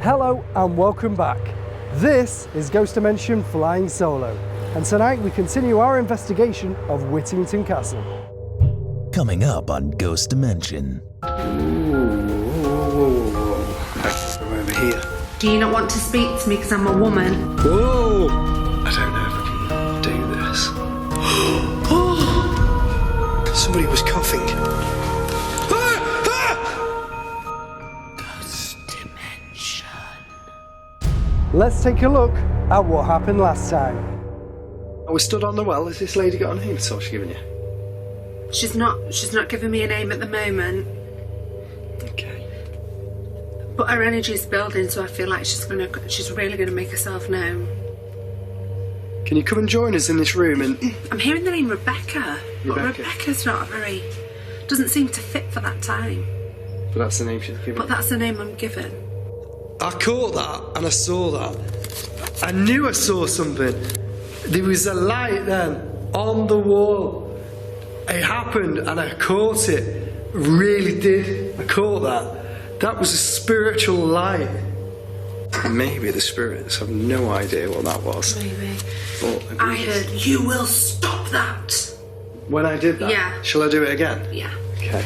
Hello and welcome back. This is Ghost Dimension Flying Solo, and tonight we continue our investigation of Whittington Castle. Coming up on Ghost Dimension. I'm over here. Do you not want to speak to me because I'm a woman? Whoa! I don't know if I can do this. Oh! Somebody was coughing. Ghost Dimension. Let's take a look at what happened last time. I was stood on the well. Has this lady got a name at all she's given you? She's not giving me a name at the moment. Okay. But her energy's building, so I feel like she's really gonna make herself known. Can you come and join us in this room? And I'm hearing the name Rebecca. But Rebecca? Rebecca's not doesn't seem to fit for that time. But that's the name she's given. But that's the name I'm given. I caught that and I saw that. I knew I saw something. There was a light then on the wall. It happened and I caught it. Really did. I caught that. That was a spiritual light. Maybe the spirits have no idea what that was. Maybe. But I heard, "You will stop that." when I did that? Yeah. Shall I do it again? Yeah. Okay.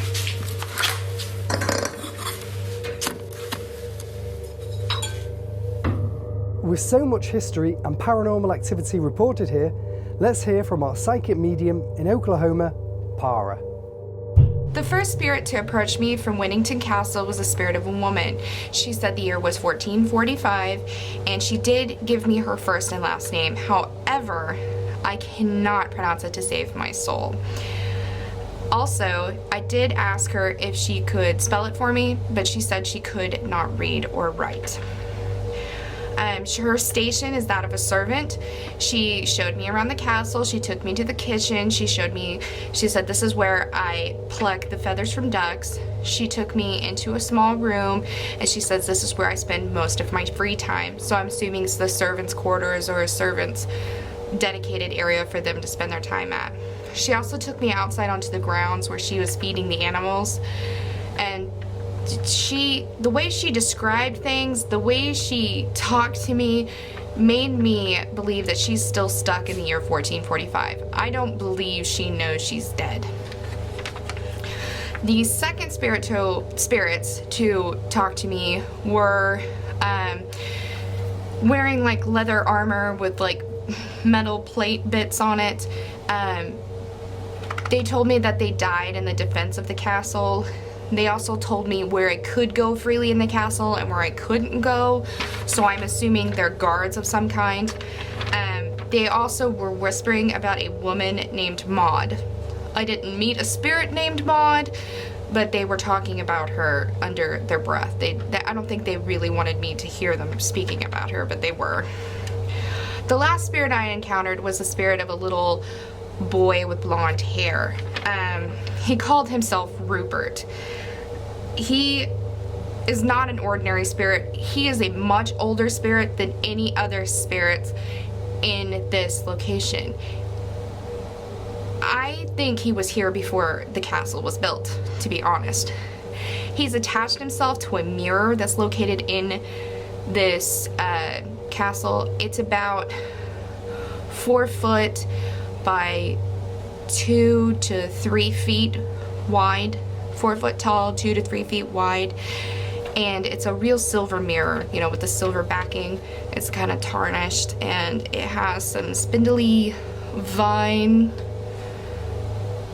With so much history and paranormal activity reported here, let's hear from our psychic medium in Oklahoma, Para. The first spirit to approach me from Whittington Castle was the spirit of a woman. She said the year was 1445, and she did give me her first and last name. However, I cannot pronounce it to save my soul. Also, I did ask her if she could spell it for me, but she said she could not read or write. Her station is that of a servant. She showed me around the castle. She took me to the kitchen. She said, this is where I pluck the feathers from ducks. She took me into a small room, and she says this is where I spend most of my free time. So I'm assuming it's the servants' quarters or a servant's dedicated area for them to spend their time at. She also took me outside onto the grounds where she was feeding the animals, and the way she described things, the way she talked to me, made me believe that she's still stuck in the year 1445. I don't believe she knows she's dead. The second spirits to talk to me were wearing like leather armor with like metal plate bits on it. They told me that they died in the defense of the castle. They also told me where I could go freely in the castle and where I couldn't go, so I'm assuming they're guards of some kind. They also were whispering about a woman named Maud. I didn't meet a spirit named Maud, but they were talking about her under their breath. I don't think they really wanted me to hear them speaking about her, but they were. The last spirit I encountered was the spirit of a little boy with blonde hair. He called himself Rupert. He is not an ordinary spirit. He is a much older spirit than any other spirits in this location. I think he was here before the castle was built, to be honest. He's attached himself to a mirror that's located in this castle. It's about 4 foot by 2 to 3 feet wide, 4 foot tall, 2 to 3 feet wide, and it's a real silver mirror, you know, with the silver backing. It's kind of tarnished, and it has some spindly vine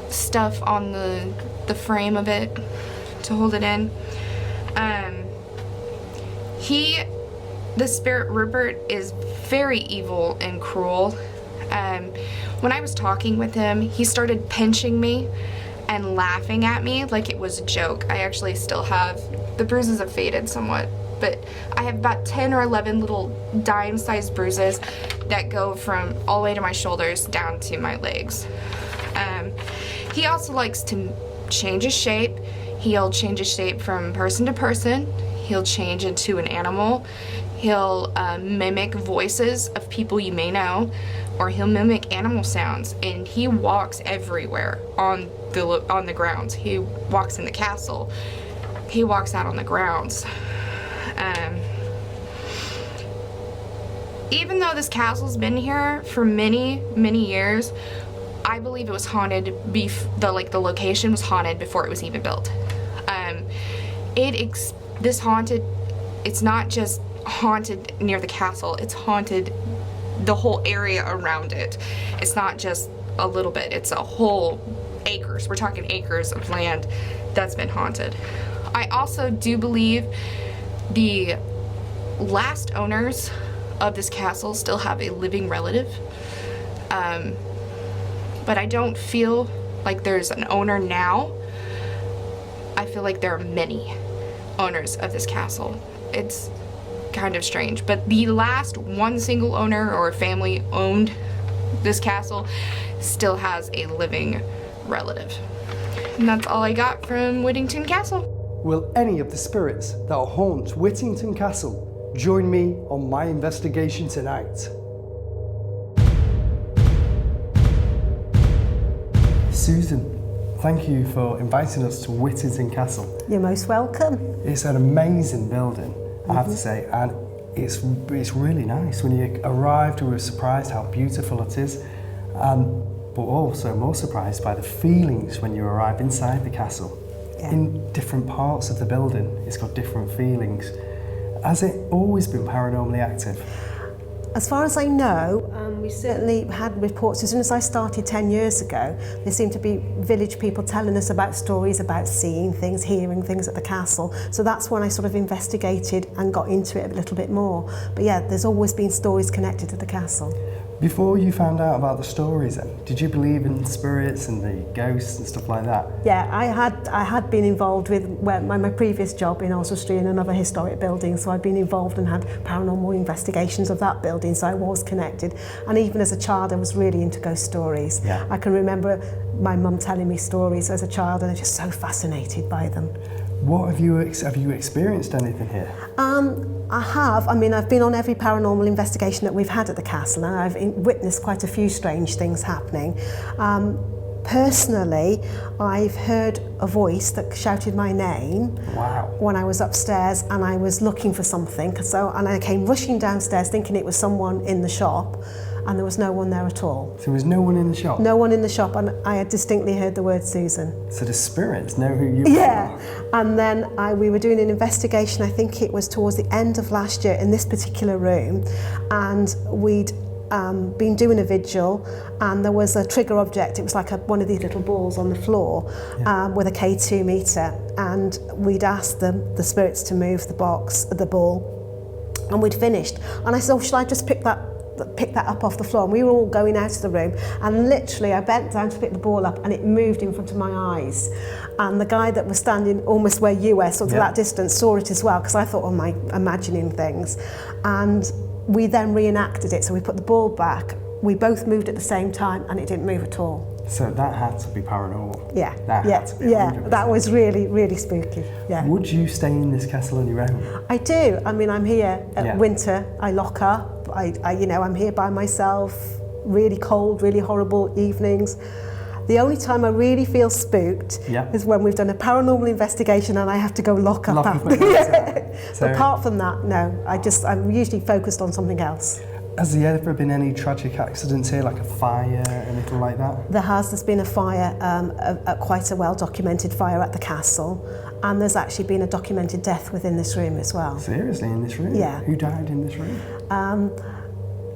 stuff on the frame of it to hold it in. The spirit Rupert is very evil and cruel. When I was talking with him, he started pinching me and laughing at me like it was a joke. I actually still have, the bruises have faded somewhat, but I have about 10 or 11 little dime-sized bruises that go from all the way to my shoulders down to my legs. He also likes to change his shape. He'll change his shape from person to person. He'll change into an animal. He'll mimic voices of people you may know, or he'll mimic animal sounds, and he walks everywhere on the grounds. He walks in the castle. He walks out on the grounds. even though this castle's been here for many, many years, I believe it was haunted. The location was haunted before it was even built. This haunted. It's not just haunted near the castle. It's haunted the whole area around it. It's not just a little bit. It's a whole acres. We're talking acres of land that's been haunted. I also do believe the last owners of this castle still have a living relative. But I don't feel like there's an owner now. I feel like there are many owners of this castle. It's kind of strange, but the last one single owner or family owned this castle still has a living relative. And that's all I got from Whittington Castle. Will any of the spirits that haunt Whittington Castle join me on my investigation tonight? Susan, thank you for inviting us to Whittington Castle. You're most welcome. It's an amazing building, I have to say, and it's really nice. When you arrived, we were surprised how beautiful it is, but also more surprised by the feelings when you arrive inside the castle. Yeah. In different parts of the building, it's got different feelings. Has it always been paranormally active? As far as I know, we certainly had reports. As soon as I started 10 years ago, there seemed to be village people telling us about stories about seeing things, hearing things at the castle. So that's when I sort of investigated and got into it a little bit more. But yeah, there's always been stories connected to the castle. Before you found out about the stories then, did you believe in spirits and the ghosts and stuff like that? Yeah, I had been involved with my previous job in Oswestry in another historic building, so I'd been involved and had paranormal investigations of that building, so I was connected. And even as a child, I was really into ghost stories. Yeah. I can remember my mum telling me stories as a child, and I was just so fascinated by them. What have you experienced anything here? I have. I mean, I've been on every paranormal investigation that we've had at the castle, and I've witnessed quite a few strange things happening. Personally, I've heard a voice that shouted my name. Wow. When I was upstairs and I was looking for something. And I came rushing downstairs thinking it was someone in the shop, and there was no one there at all. So there was no one in the shop? No one in the shop, and I had distinctly heard the word Susan. So the spirits know who you are? Yeah, and then we were doing an investigation, I think it was towards the end of last year, in this particular room, and we'd been doing a vigil, and there was a trigger object. It was like one of these little balls on the floor, yeah. With a K2 meter, and we'd asked the spirits to move the ball, and we'd finished. And I said, oh, shall I just pick that up off the floor? And we were all going out of the room, and literally I bent down to pick the ball up, and it moved in front of my eyes. And the guy that was standing almost where you were, sort of that distance, saw it as well, because I thought, oh, am I imagining things? And we then reenacted it, so we put the ball back, we both moved at the same time, and it didn't move at all. So that had to be paranormal. Yeah, that had to be 100%. That was really, really spooky. Yeah. Would you stay in this castle on your own? I do. I mean, I'm here at winter. I lock up. I'm here by myself. Really cold, really horrible evenings. The only time I really feel spooked is when we've done a paranormal investigation and I have to go lock up after. So apart from that, no. I'm usually focused on something else. Has there ever been any tragic accidents here, like a fire, anything like that? There's been a fire, quite a well-documented fire at the castle, and there's actually been a documented death within this room as well. Seriously, in this room? Yeah. Who died in this room?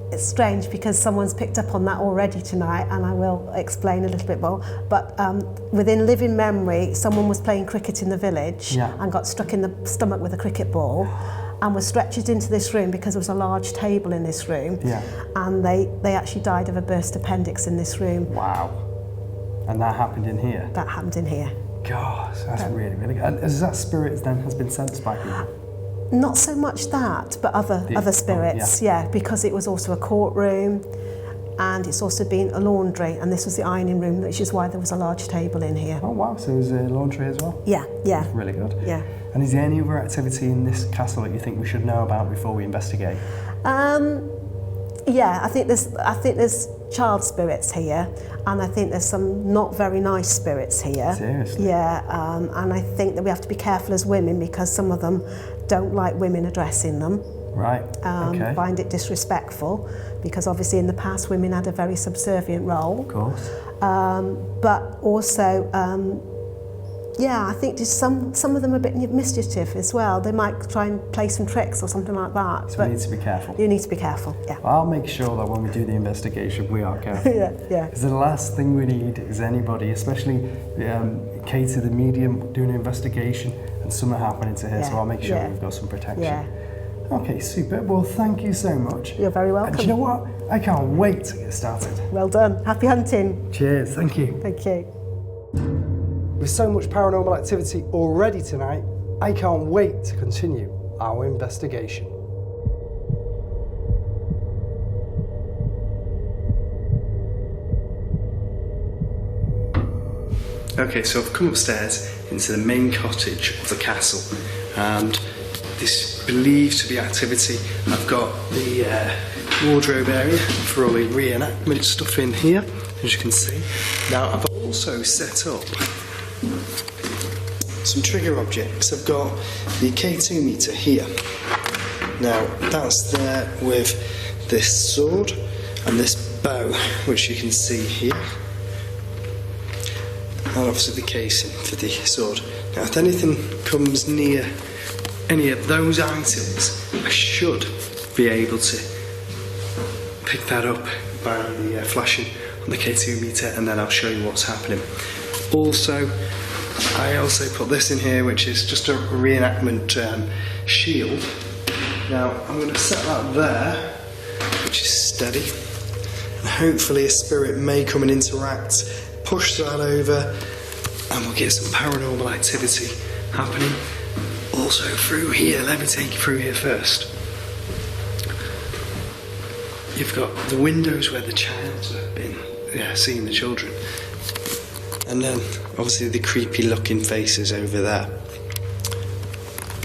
It's strange because someone's picked up on that already tonight, and I will explain a little bit more. But within living memory, someone was playing cricket in the village and got struck in the stomach with a cricket ball, and was stretchered into this room because there was a large table in this room. Yeah. And they actually died of a burst appendix in this room. Wow. And that happened in here? That happened in here. Gosh, that's really, really good. And is that spirit then has been sensed by people? Not so much that, but other spirits, because it was also a courtroom, and it's also been a laundry, and this was the ironing room, which is why there was a large table in here. Oh wow, so there's a laundry as well? Yeah. That's really good. Yeah. And is there any other activity in this castle that you think we should know about before we investigate? I think there's child spirits here, and I think there's some not very nice spirits here. Seriously? Yeah, and I think that we have to be careful as women because some of them don't like women addressing them. Right, okay. Find it disrespectful, because obviously in the past women had a very subservient role. Of course. But also, yeah, I think just some of them are a bit mischief as well. They might try and play some tricks or something like that. So we need to be careful. You need to be careful, yeah. I'll make sure that when we do the investigation, we are careful. Yeah. Because the last thing we need is anybody, especially Kate, the medium, doing an investigation and something happening to her. So I'll make sure we've got some protection. Yeah. Okay, super. Well, thank you so much. You're very welcome. And do you know what? I can't wait to get started. Well done. Happy hunting. Cheers. Thank you. Thank you. With so much paranormal activity already tonight, I can't wait to continue our investigation. Okay, so I've come upstairs into the main cottage of the castle, and this believed to be activity. I've got the wardrobe area for all the reenactment stuff in here, as you can see. Now, I've also set up some trigger objects. I've got the K2 meter here. Now, that's there with this sword and this bow, which you can see here. And obviously the casing for the sword. Now, if anything comes near any of those items, I should be able to pick that up by the flashing on the K2 meter, and then I'll show you what's happening. Also, I also put this in here, which is just a reenactment shield. Now, I'm going to set that there, which is steady, and hopefully a spirit may come and interact, push that over, and we'll get some paranormal activity happening. Also through here, let me take you through here first. You've got the windows where the child have been seeing the children, and then obviously the creepy looking faces over there.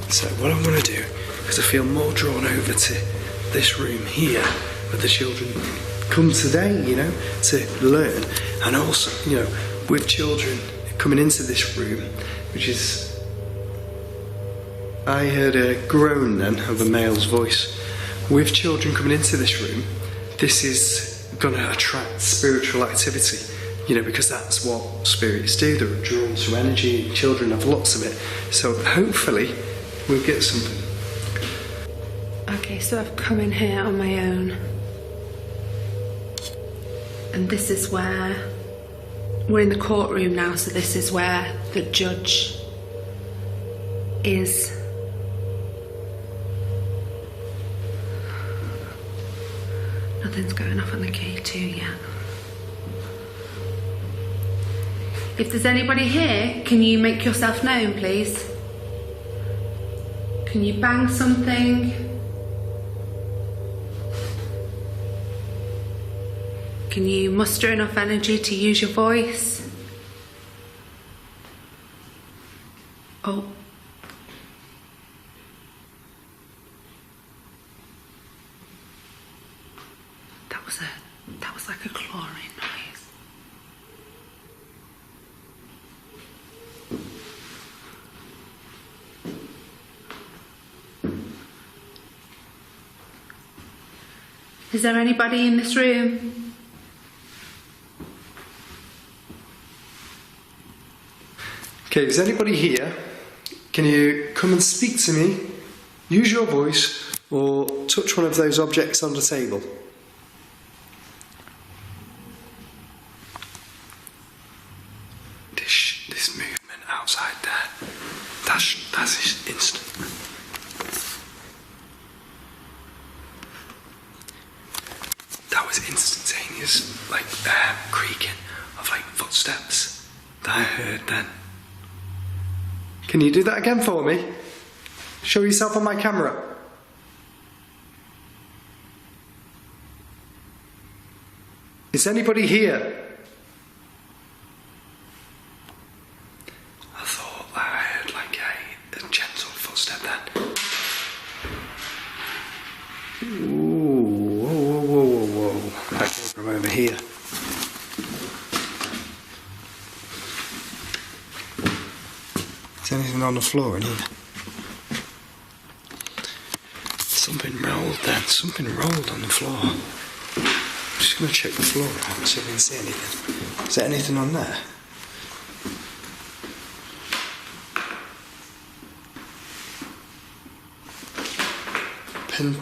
So what I'm going to do is I feel more drawn over to this room here where the children come today, you know, to learn, and also, you know, with children coming into this room, which is, I heard a groan then of a male's voice. With children coming into this room, this is going to attract spiritual activity, you know, because that's what spirits do. They're drawn to energy. Children have lots of it. So hopefully we'll get something. Okay, so I've come in here on my own. And this is where, we're in the courtroom now, so this is where the judge is. Nothing's going off on the K2 yet. If there's anybody here, can you make yourself known, please? Can you bang something? Can you muster enough energy to use your voice? Oh. That was like a clawing noise. Is there anybody in this room? Okay, is anybody here? Can you come and speak to me? Use your voice or touch one of those objects on the table. This movement outside there, that's instant. That was instantaneous, like creaking of like footsteps that I heard then. Can you do that again for me? Show yourself on my camera. Is anybody here? I thought I heard like a gentle footstep then. Ooh, whoa. That came from over here. Is anything on the floor in here? Something rolled then. Something rolled on the floor. I'm just going to check the floor out, see if I can see anything. Is there anything on there? Pinpoint.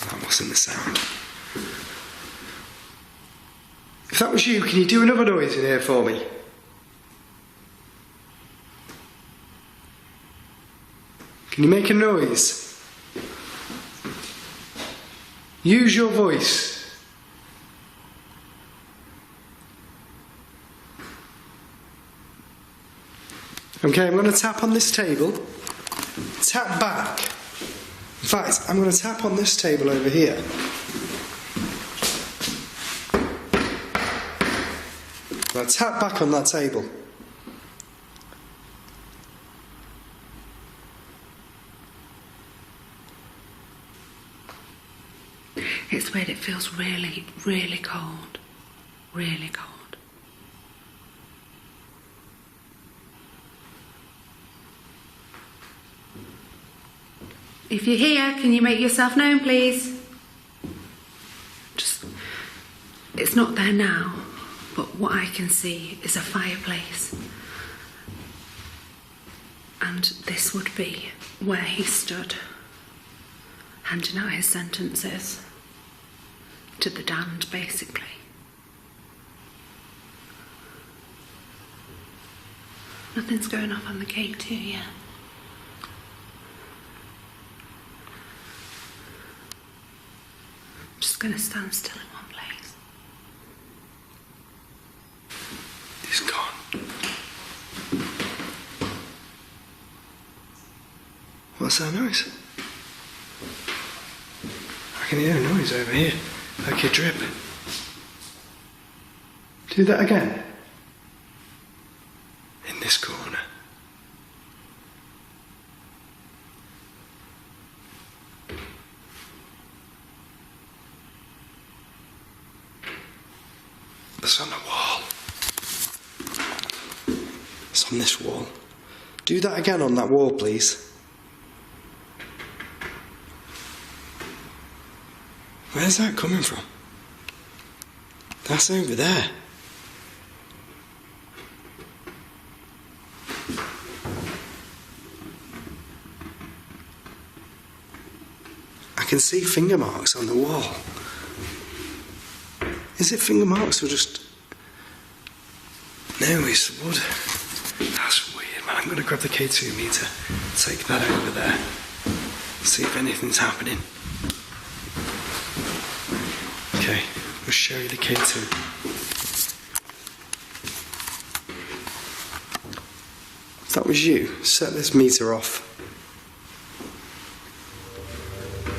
That wasn't the sound. If that was you, can you do another noise in here for me? Can you make a noise? Use your voice. Okay, I'm going to tap on this table. Tap back. In fact, I'm going to tap on this table over here. Now tap back on that table. It's weird, it feels really, really cold. Really cold. If you're here, can you make yourself known, please? Just, it's not there now, but what I can see is a fireplace. And this would be where he stood, handing out his sentences to the damned, basically. Nothing's going off on the gate too yet. I'm just going to stand still in one place. He's gone. What's that noise? I can hear a noise over here, like a drip. Do that again. In this corner. It's on the wall. It's on this wall. Do that again on that wall, please. Where's that coming from? That's over there. I can see finger marks on the wall. Is it finger marks or just... No, it's wood. That's weird, man. I'm going to grab the K2 meter, take that over there, see if anything's happening. Okay, we'll show you the K2. If that was you, set this meter off.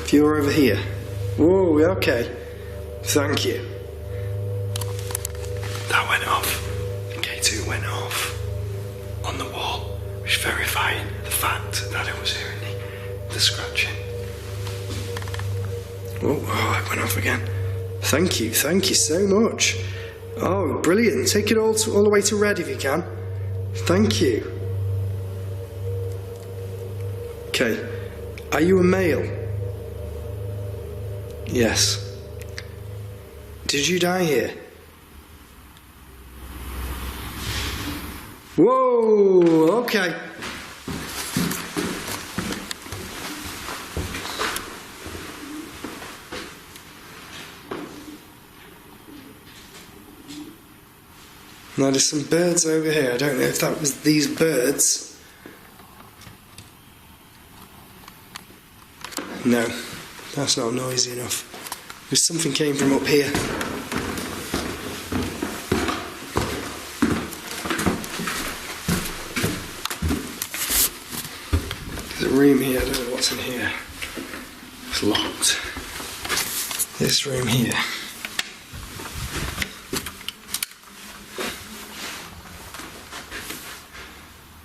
If you're over here. Whoa, okay. Thank you. That went off. The K2 went off. On the wall, which verifying the fact that I was hearing the scratching. Oh, it went off again. Thank you so much. Oh, brilliant. Take it all the way to red if you can. Thank you. Okay, are you a male? Yes. Did you die here? Whoa, okay. Now there's some birds over here. I don't know if that was these birds. No, that's not noisy enough. Because something came from up here. There's a room here, I don't know what's in here. It's locked. This room here.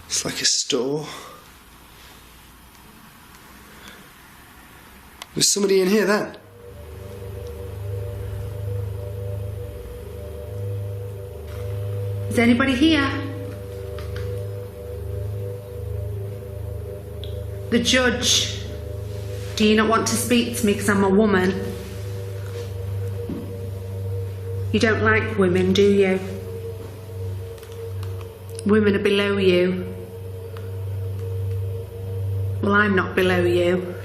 It's like a store. Was somebody in here then? Is anybody here? The judge. Do you not want to speak to me because I'm a woman? You don't like women, do you? Women are below you. Well, I'm not below you.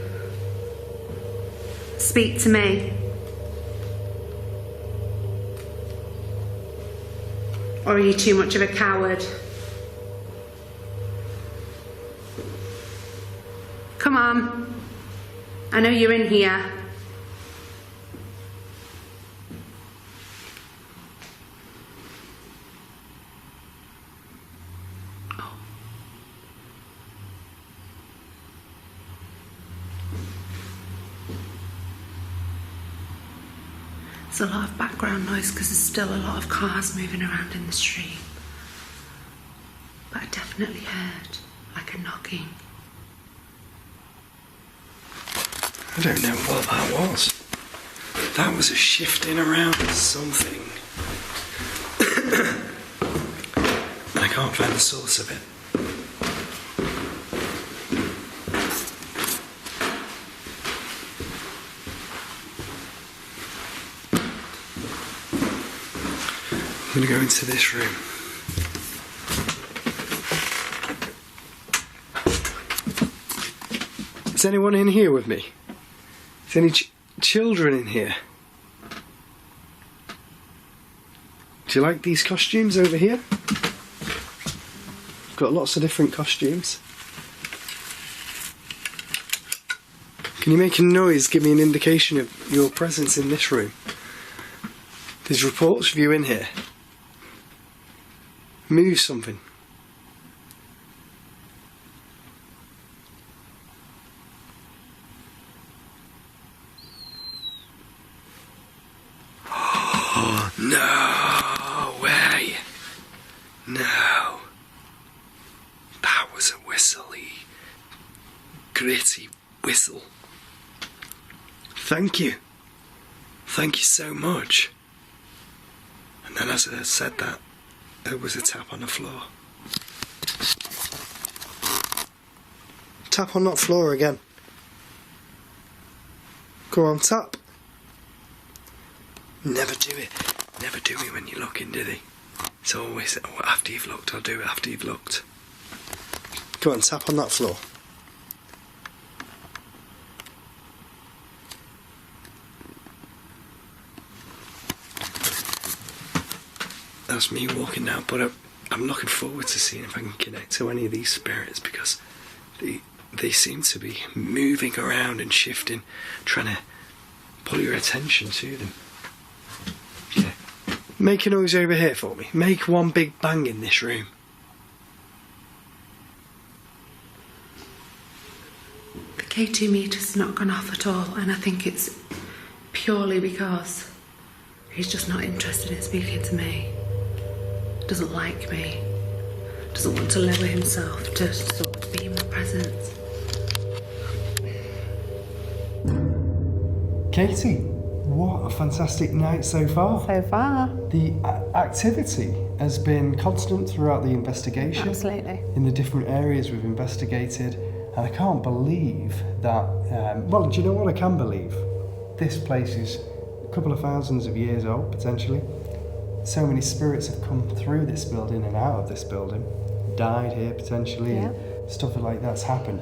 Speak to me. Or are you too much of a coward? Come on. I know you're in here. There's a lot of background noise because there's still a lot of cars moving around in the street. But I definitely heard like a knocking. I don't know what that was. That was a shifting around of something. And I can't find the source of it. I'm going to go into this room. Is anyone in here with me? Is any children in here? Do you like these costumes over here? I've got lots of different costumes. Can you make a noise, give me an indication of your presence in this room? There's reports of you in here. Move something. Oh, no way. No. That was a whistly, gritty whistle. Thank you. Thank you so much. And then as I said that, there was a tap on the floor. Tap on that floor again. Go on, tap. Never do it. Never do it when you're looking, do they? It's always after you've looked. I'll do it after you've looked. Go on, tap on that floor. That's me walking now, but I'm looking forward to seeing if I can connect to any of these spirits, because they seem to be moving around and shifting, trying to pull your attention to them. Yeah. Make a noise over here for me. Make one big bang in this room. The K2 meter's not gone off at all, and I think it's purely because he's just not interested in speaking to me. Doesn't like me, doesn't want to lower himself to sort of be in my presence. Katie, what a fantastic night so far. So far. The activity has been constant throughout the investigation. Absolutely. In the different areas we've investigated, and I can't believe that, well, do you know what I can believe? This place is a couple of thousands of years old, potentially. So many spirits have come through this building and out of this building, died here potentially, Yeah. and stuff like that's happened.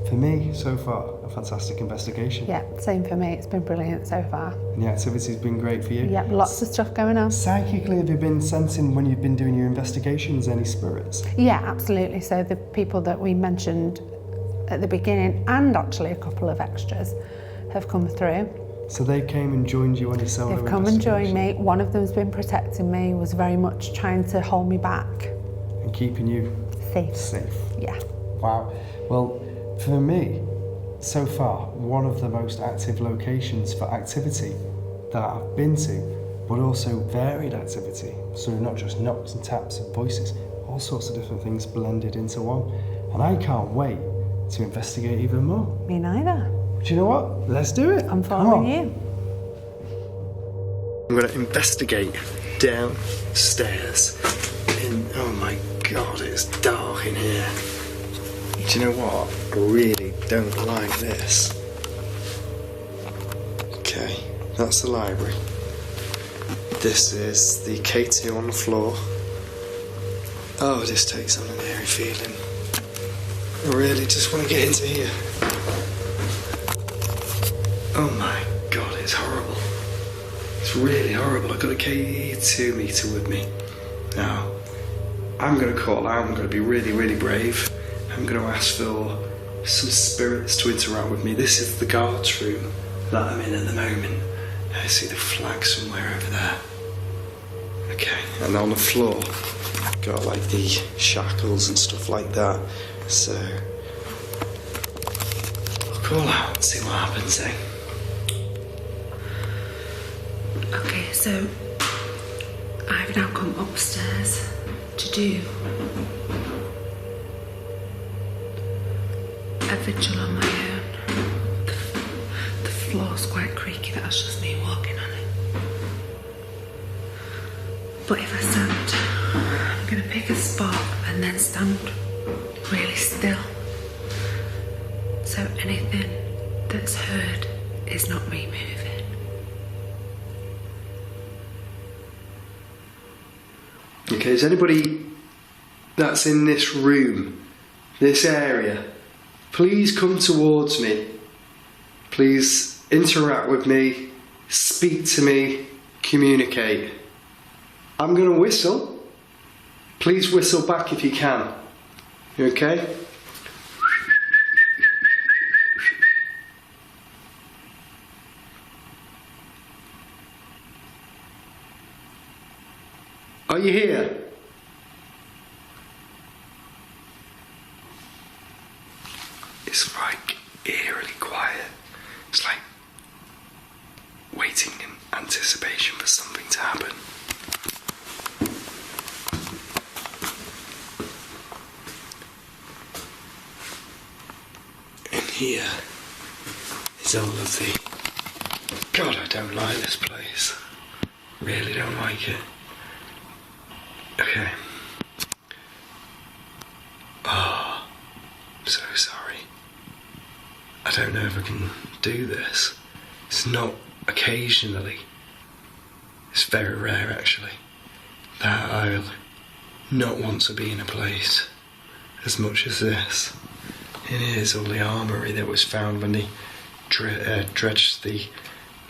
For me, so far, a fantastic investigation. Yeah, same for me. It's been brilliant so far. And the activity's been great for you. Yeah, lots of stuff going on. Psychically, have you been sensing when you've been doing your investigations any spirits? Yeah, absolutely. So the people that we mentioned at the beginning, and actually a couple of extras, have come through. So they came and joined you on your solo They've come and joined investigation? me. One of them's been protecting me, was very much trying to hold me back. And keeping you Safe. safe. Yeah. Wow. Well, for me, so far, one of the most active locations for activity that I've been to, but also varied activity. So not just knocks and taps and voices, all sorts of different things blended into one. And I can't wait to investigate even more. Me neither. Do you know what? Let's do it. I'm Come following on. you. I'm going to investigate downstairs. Oh my god, it's dark in here. Do you know what? I really don't like this. Okay, that's the library. This is the K2 on the floor. Oh, this takes on an airy feeling. I really just want to get into here. Oh my god, it's horrible. It's really horrible. I've got a K2 meter with me. Now, I'm going to call out, I'm going to be really, really brave. I'm going to ask for some spirits to interact with me. This is the guards room that I'm in at the moment. I see the flag somewhere over there. Okay, and on the floor, got like the shackles and stuff like that. So, I'll call out and see what happens, eh? Okay, so I've now come upstairs to do a vigil on my own. The floor's quite creaky, that's just me walking on it. But if I stand, I'm going to pick a spot and then stand really still. So anything that's heard is not me moving. Okay, is anybody that's in this room, this area, please come towards me. Please interact with me, speak to me, communicate. I'm going to whistle. Please whistle back if you can. You okay? Are you here? It's like eerily quiet. It's like waiting in anticipation for something to happen. In here is all of the... God, I don't like this place. Really don't like it. Okay. Oh, I'm so sorry. I don't know if I can do this. It's not occasionally. It's very rare, actually, that I'll not want to be in a place as much as this. It is all the armoury that was found when they dredged the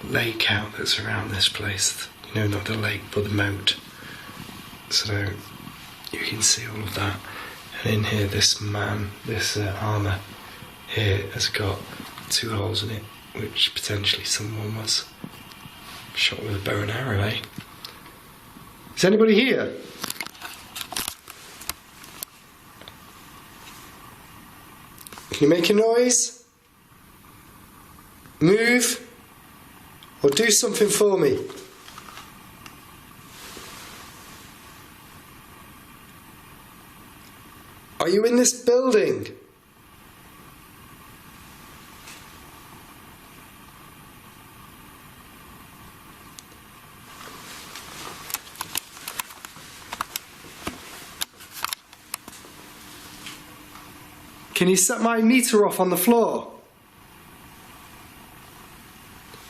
lake out that's around this place. You know, not the lake, but the moat. So you can see all of that. And in here, this armour here has got 2 holes in it, which potentially someone was shot with a bow and arrow, eh? Is anybody here? Can you make a noise? Move? Or do something for me? Are you in this building? Can you set my meter off on the floor?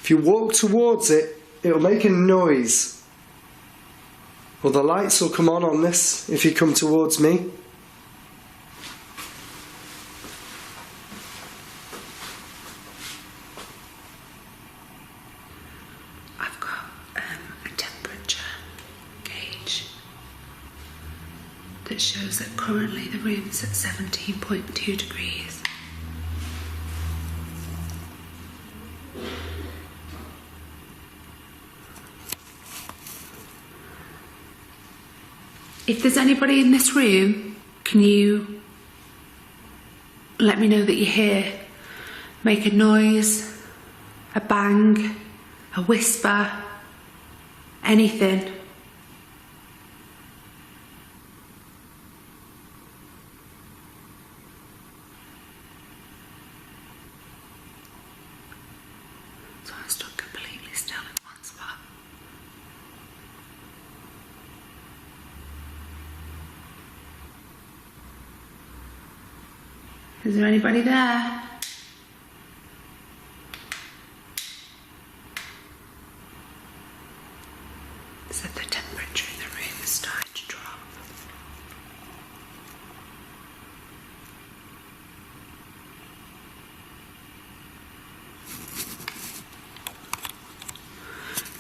If you walk towards it, it'll make a noise. Well, the lights will come on this if you come towards me. I've got a temperature gauge that shows that currently the room's at 17.2 degrees. If there's anybody in this room, can you let me know that you're here? Make a noise, a bang, a whisper, anything. So I stood completely still in one spot. Is there anybody there? So the temperature in the room is starting to drop.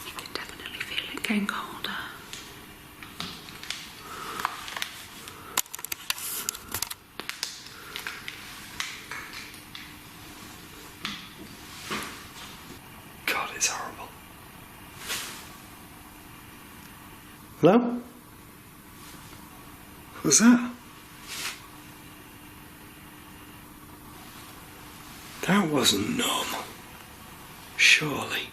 You can definitely feel it getting colder. God, it's horrible. Hello? What was that? That wasn't normal. Surely.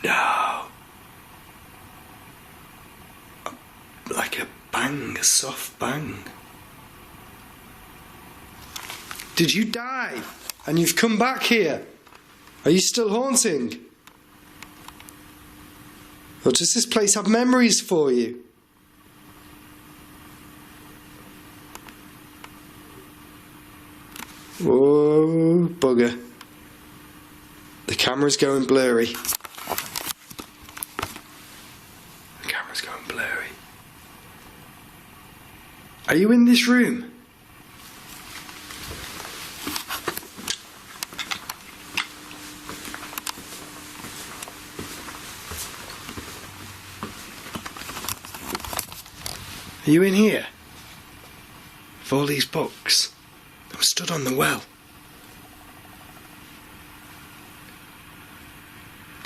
No. Like a bang, a soft bang. Did you die? And you've come back here? Are you still haunting? Or does this place have memories for you? Whoa, bugger. The camera's going blurry. The camera's going blurry. Are you in this room? Are you in here? With all these books? I'm stood on the well.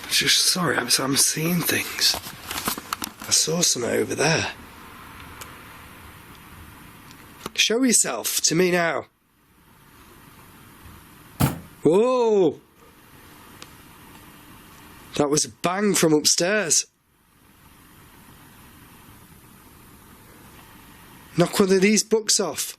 Just sorry, I'm seeing things. I saw some over there. Show yourself to me now. Whoa! That was a bang from upstairs. Knock one of these books off.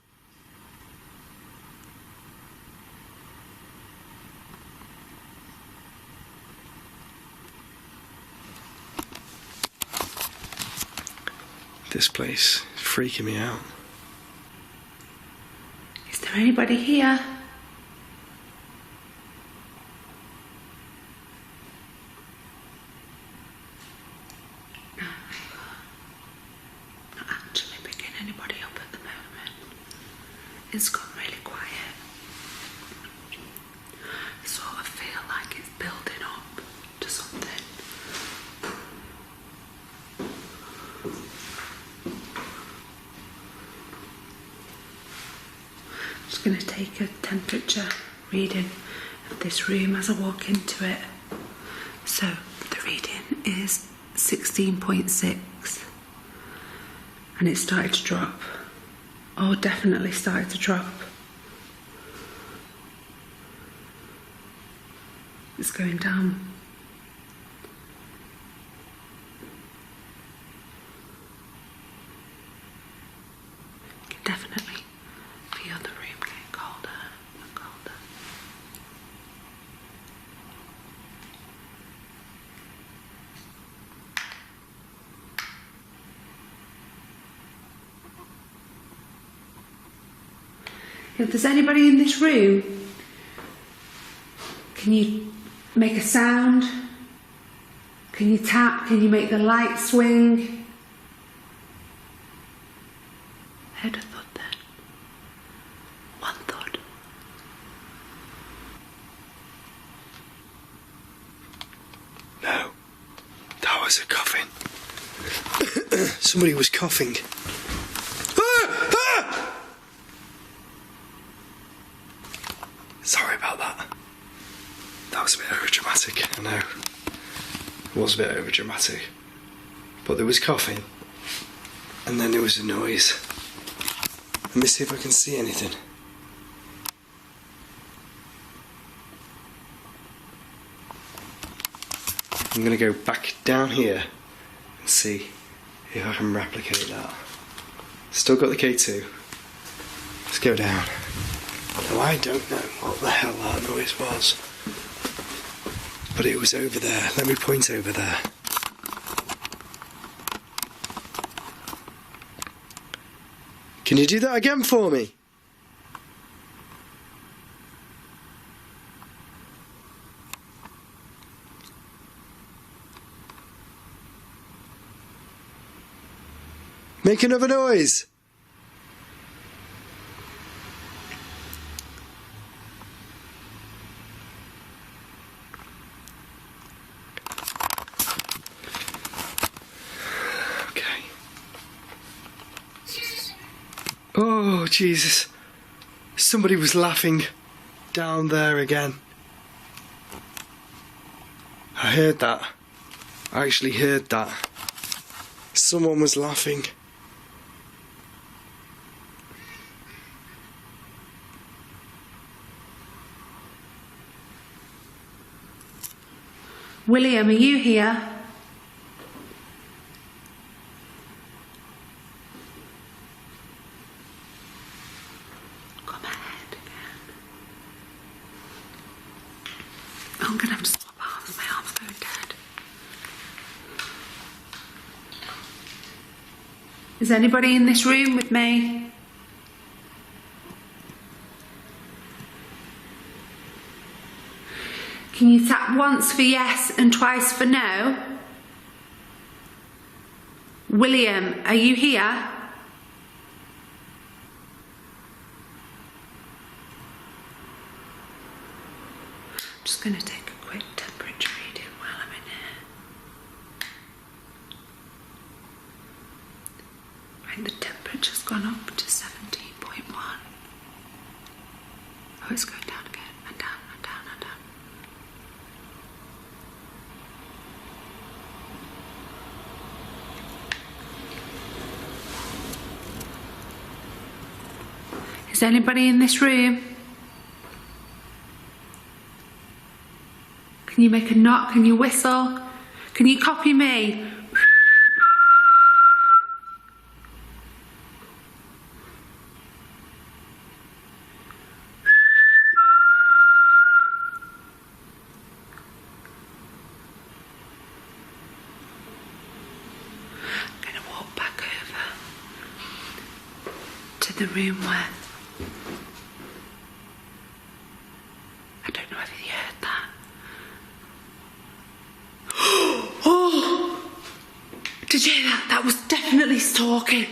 This place is freaking me out. Is there anybody here? No, not actually picking anybody up at the moment. It's gone really quiet. I sort of feel like it's building up to something. I'm going to take a temperature reading of this room as I walk into it. So the reading is 16.6 and it started to drop. Oh, definitely started to drop. It's going down. You can definitely feel the room getting colder and colder. If there's anybody in this room, can you make a sound? Can you tap? Can you make the light swing? Heard a thud then. One thud. No, that was a coughing. Somebody was coughing. Ah! Ah! Sorry about that. That was a bit overdramatic, I know. It was a bit overdramatic. But there was coughing. And then there was a noise. Let me see if I can see anything. I'm going to go back down here and see if I can replicate that. Still got the K2. Let's go down. Now I don't know what the hell that noise was. But it was over there. Let me point over there. Can you do that again for me? Make another noise. Okay. Oh, Jesus. Somebody was laughing down there again. I heard that. I actually heard that. Someone was laughing. William, are you here? Come ahead again. I'm gonna have to swap arms. My arm's going dead. Is anybody in this room with me? Can you tap once for yes and twice for no? William, are you here? I'm just going to take a quick temperature reading while I'm in here. Right, the temperature's gone up to 17.1. Oh, it's going down again, and down, and down, and down. Is anybody in this room? Can you make a knock? Can you whistle? Can you copy me? I'm going to walk back over to the room where I don't know if you heard that. Oh! Did you hear that? That was definitely stalking.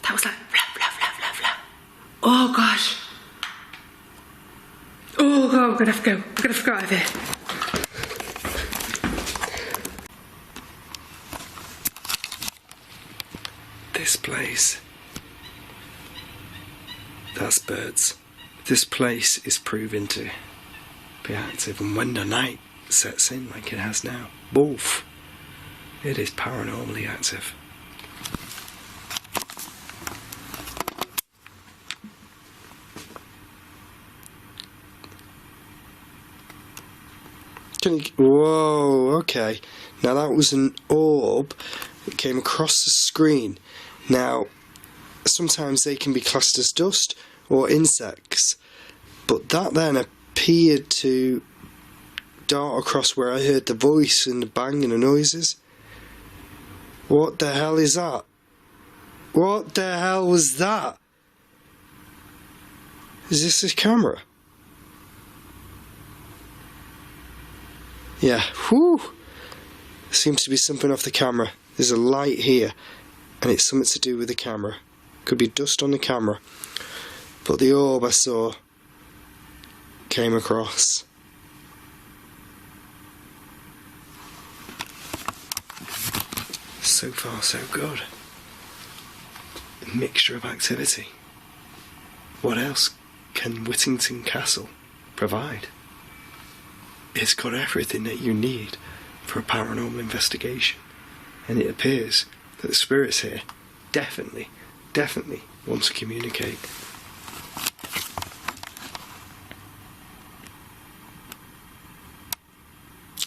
That was like blah, blah, blah, blah, blah. Oh gosh. Oh god, I'm gonna have to go. I'm gonna have to go out of here. This place. That's birds. This place is proving to be active, and when the night sets in like it has now, both, it is paranormally active. Whoa, okay. Now that was an orb that came across the screen. Now, sometimes they can be classed as dust or insects, but that then appeared to dart across where I heard the voice and the bang and the noises. What the hell is that? What the hell was that? Is this a camera? Yeah, whew. Seems to be something off the camera. There's a light here, and it's something to do with the camera. Could be dust on the camera. But the orb I saw came across. So far, so good. A mixture of activity. What else can Whittington Castle provide? It's got everything that you need for a paranormal investigation. And it appears that the spirits here definitely want to communicate.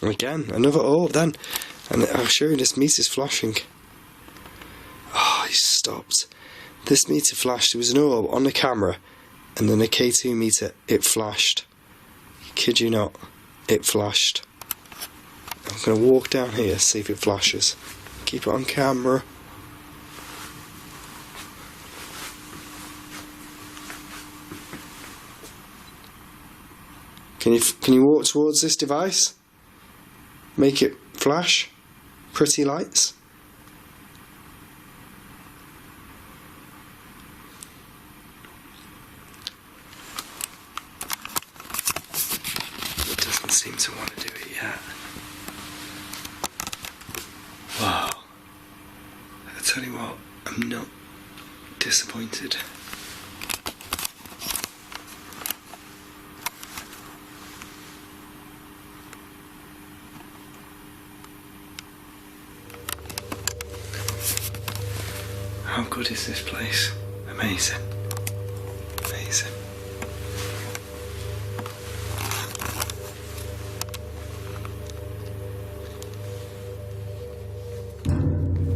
Again, another orb then. And I'll show you, this meter's flashing. Oh, he stopped. This meter flashed. There was an orb on the camera, and then a K2 meter, it flashed. Kid you not, it flashed. I'm going to walk down here, see if it flashes. Keep it on camera. Can you walk towards this device? Make it flash? Pretty lights? seem to want to do it yet. Wow. I tell you what, I'm not disappointed. How good is this place? Amazing. Amazing.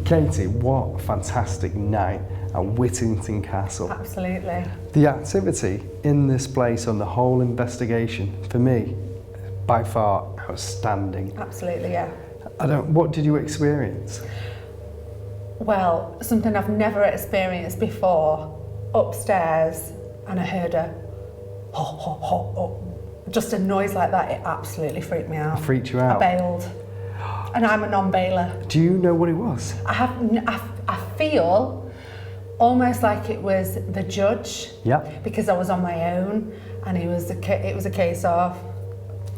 Katie, what a fantastic night at Whittington Castle. Absolutely. The activity in this place on the whole investigation, for me, by far outstanding. Absolutely, yeah. What did you experience? Well, something I've never experienced before, upstairs, and I heard a ho, ho, ho, ho. Just a noise like that, it absolutely freaked me out. Freaked you out? I bailed. And I'm a non-bailer. Do you know what it was? I feel almost like it was the judge. Yep. Because I was on my own, and it was a case of,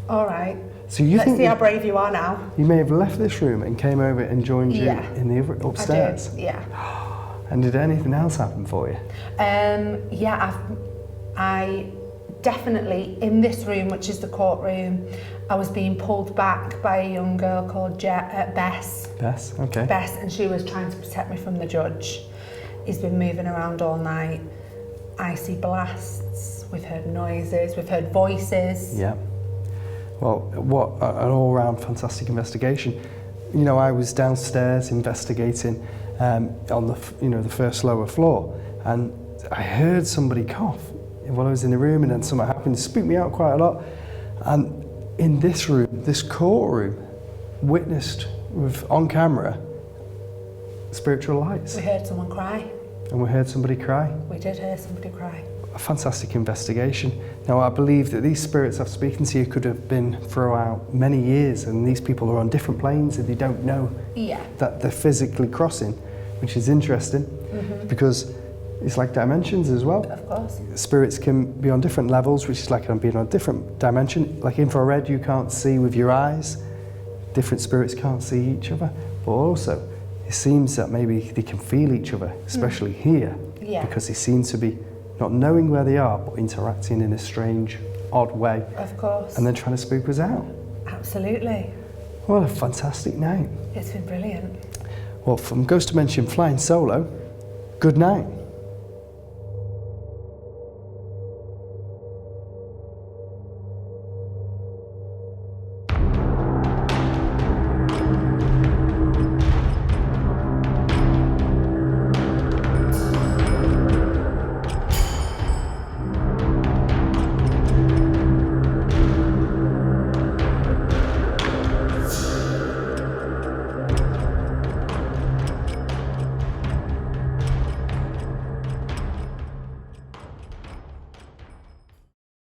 all right, So you let's think see how brave you are now. You may have left this room and came over and joined you in the upstairs. I did, yeah. And did anything else happen for you? Yeah, I definitely, in this room, which is the courtroom, I was being pulled back by a young girl called Bess. Bess, okay. Bess, and she was trying to protect me from the judge. He's been moving around all night. Icy blasts, we've heard noises, we've heard voices. Yeah. Well, what an all-round fantastic investigation. You know, I was downstairs investigating on the first lower floor, and I heard somebody cough while I was in the room, and then something happened, spooked me out quite a lot. And in this room, this courtroom, witnessed with on camera spiritual lights. We heard someone cry. And we heard somebody cry. We did hear somebody cry. A fantastic investigation. Now, I believe that these spirits I've spoken to you could have been throughout many years, and these people are on different planes and they don't know that they're physically crossing, which is interesting because it's like dimensions as well. Of course. Spirits can be on different levels, which is like being on a different dimension. Like infrared, you can't see with your eyes. Different spirits can't see each other, but also it seems that maybe they can feel each other, especially here, because they seem to be not knowing where they are, but interacting in a strange, odd way. Of course. And then trying to spook us out. Absolutely. What a fantastic night. It's been brilliant. Well, from Ghost Dimension Flying Solo, good night.